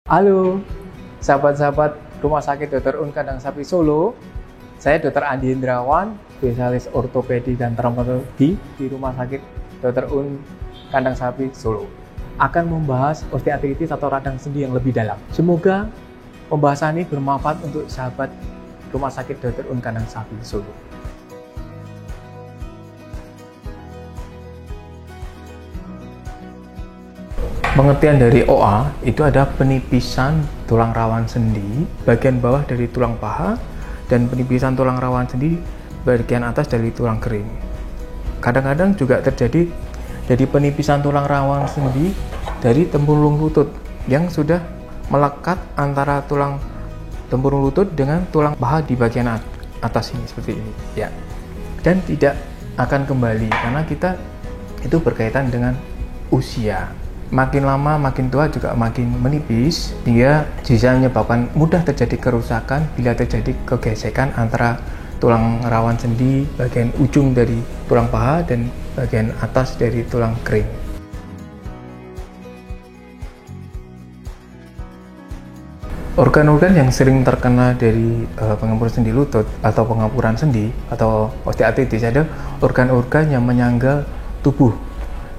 Halo, sahabat-sahabat Rumah Sakit Dr. Un Kandang Sapi Solo. Saya Dr. Andi Indrawan, spesialis ortopedi dan traumatologi di Rumah Sakit Dr. Un Kandang Sapi Solo. Akan membahas osteoartritis atau radang sendi yang lebih dalam. Semoga pembahasan ini bermanfaat untuk sahabat Rumah Sakit Dr. Un Kandang Sapi Solo. Pengertian dari OA itu ada penipisan tulang rawan sendi bagian bawah dari tulang paha dan penipisan tulang rawan sendi bagian atas dari tulang kering. Kadang-kadang juga terjadi jadi penipisan tulang rawan sendi dari tempurung lutut yang sudah melekat antara tulang tempurung lutut dengan tulang paha di bagian atas ini seperti ini ya. Dan tidak akan kembali karena kita itu berkaitan dengan usia. Makin lama makin tua juga makin menipis, hingga bisa menyebabkan mudah terjadi kerusakan bila terjadi kegesekan antara tulang rawan sendi bagian ujung dari tulang paha dan bagian atas dari tulang kering. Organ-organ yang sering terkena dari pengemburan sendi lutut atau pengemburan sendi atau osteoartritis ada organ-organ yang menyangga tubuh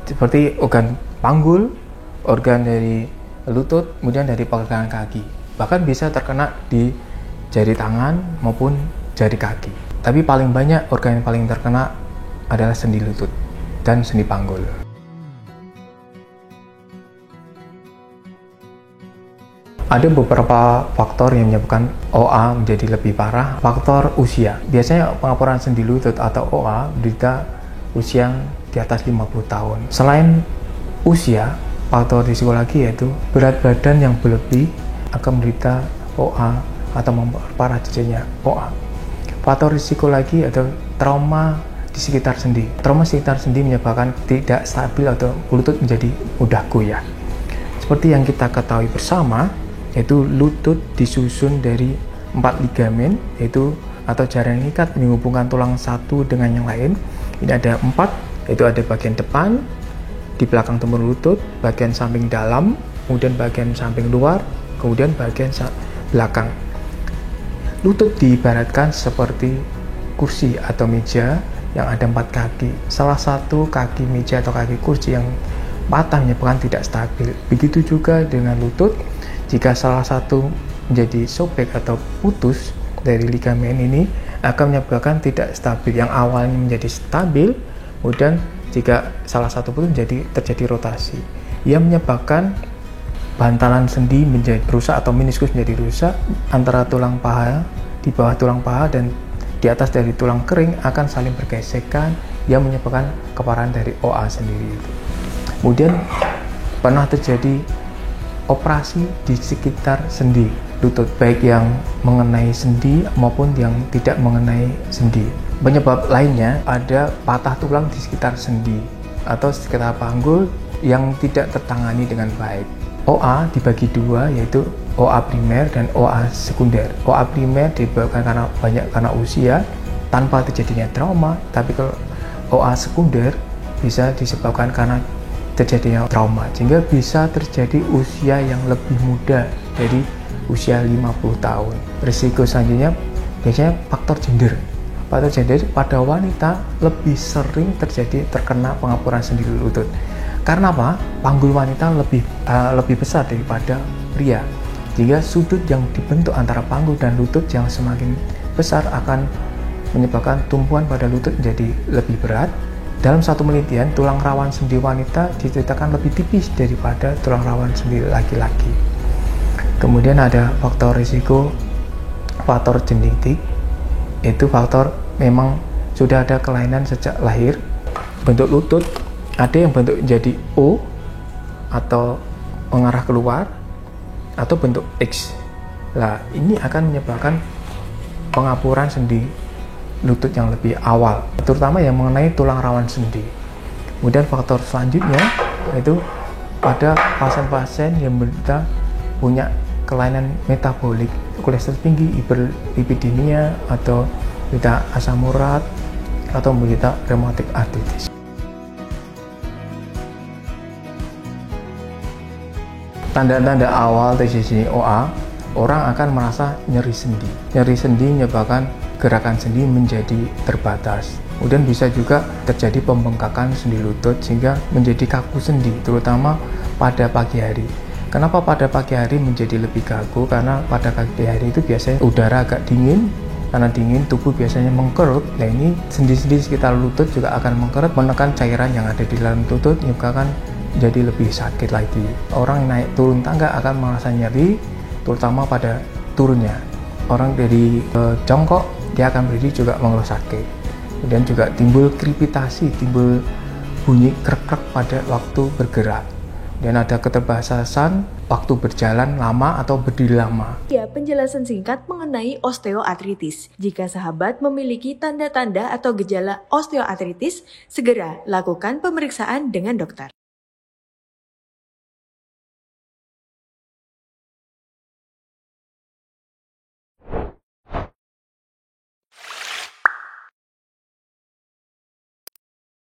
seperti organ panggul, organ dari lutut, kemudian dari pergelangan kaki. Bahkan bisa terkena di jari tangan maupun jari kaki. Tapi paling banyak organ yang paling terkena adalah sendi lutut dan sendi panggul. Ada beberapa faktor yang menyebabkan OA menjadi lebih parah. Faktor usia. Biasanya pengemburan sendi lutut atau OA menderita usia di atas 50 tahun. Selain usia, faktor risiko lagi yaitu berat badan yang berlebih akan menderita OA atau memperparah terjadinya OA. Faktor risiko lagi atau trauma di sekitar sendi. Trauma sekitar sendi menyebabkan tidak stabil atau lutut menjadi mudah goyah. Seperti yang kita ketahui bersama, yaitu lutut disusun dari 4 ligamen, yaitu atau jaring ikat menghubungkan tulang satu dengan yang lain. Ini ada 4, yaitu ada bagian depan, di belakang tempurung lutut, bagian samping dalam, kemudian bagian samping luar, kemudian bagian belakang. Lutut diibaratkan seperti kursi atau meja yang ada 4 kaki. Salah satu kaki meja atau kaki kursi yang patah menyebabkan tidak stabil. Begitu juga dengan lutut, jika salah satu menjadi sobek atau putus dari ligamen ini akan menyebabkan tidak stabil. Yang awalnya menjadi stabil, kemudian jika salah satu putus terjadi rotasi yang menyebabkan bantalan sendi menjadi rusak atau meniskus menjadi rusak antara tulang paha di bawah tulang paha dan di atas dari tulang kering akan saling bergesekan yang menyebabkan keparahan dari OA sendiri itu. Kemudian pernah terjadi operasi di sekitar sendi lutut, baik yang mengenai sendi maupun yang tidak mengenai sendi. Penyebab lainnya ada patah tulang di sekitar sendi atau sekitar panggul yang tidak tertangani dengan baik. OA dibagi dua, yaitu OA primer dan OA sekunder. OA primer disebabkan karena usia tanpa terjadinya trauma, tapi kalau OA sekunder bisa disebabkan karena terjadinya trauma, sehingga bisa terjadi usia yang lebih muda dari usia 50 tahun. Risiko selanjutnya biasanya faktor gender. Faktor gender pada wanita lebih sering terkena pengemburan sendi lutut. Karena apa? Panggul wanita lebih besar daripada pria. Jika sudut yang dibentuk antara panggul dan lutut yang semakin besar akan menyebabkan tumpuan pada lutut menjadi lebih berat. Dalam satu penelitian, tulang rawan sendi wanita diceritakan lebih tipis daripada tulang rawan sendi laki-laki. Kemudian ada faktor risiko, faktor genetik, yaitu faktor memang sudah ada kelainan sejak lahir. Bentuk lutut ada yang bentuk jadi O atau mengarah keluar atau bentuk X. Nah, ini akan menyebabkan pengapuran sendi lutut yang lebih awal, terutama yang mengenai tulang rawan sendi. Kemudian faktor selanjutnya yaitu pada pasien-pasien yang punya kelainan metabolik, kolesterol tinggi, hiperlipidemia, atau menderita asam urat, atau menderita rheumatic arthritis. Tanda-tanda awal TCC OA, orang akan merasa nyeri sendi. Nyeri sendi menyebabkan gerakan sendi menjadi terbatas. Kemudian bisa juga terjadi pembengkakan sendi lutut sehingga menjadi kaku sendi, terutama pada pagi hari. Kenapa pada pagi hari menjadi lebih kaku? Karena pada pagi hari itu biasanya udara agak dingin. Karena dingin, tubuh biasanya mengkerut. Nah, ini sendi-sendi sekitar lutut juga akan mengkerut, menekan cairan yang ada di dalam lutut, menyebabkan jadi lebih sakit lagi. Orang yang naik turun tangga akan merasa nyeri, terutama pada turunnya. Orang dari jongkok, dia akan berdiri juga mengeluh sakit. Kemudian juga timbul krepitasi, timbul bunyi krek-krek pada waktu bergerak. Dan ada keterbatasan waktu berjalan lama atau berdiri lama. Ya, penjelasan singkat mengenai osteoartritis. Jika sahabat memiliki tanda-tanda atau gejala osteoartritis, segera lakukan pemeriksaan dengan dokter.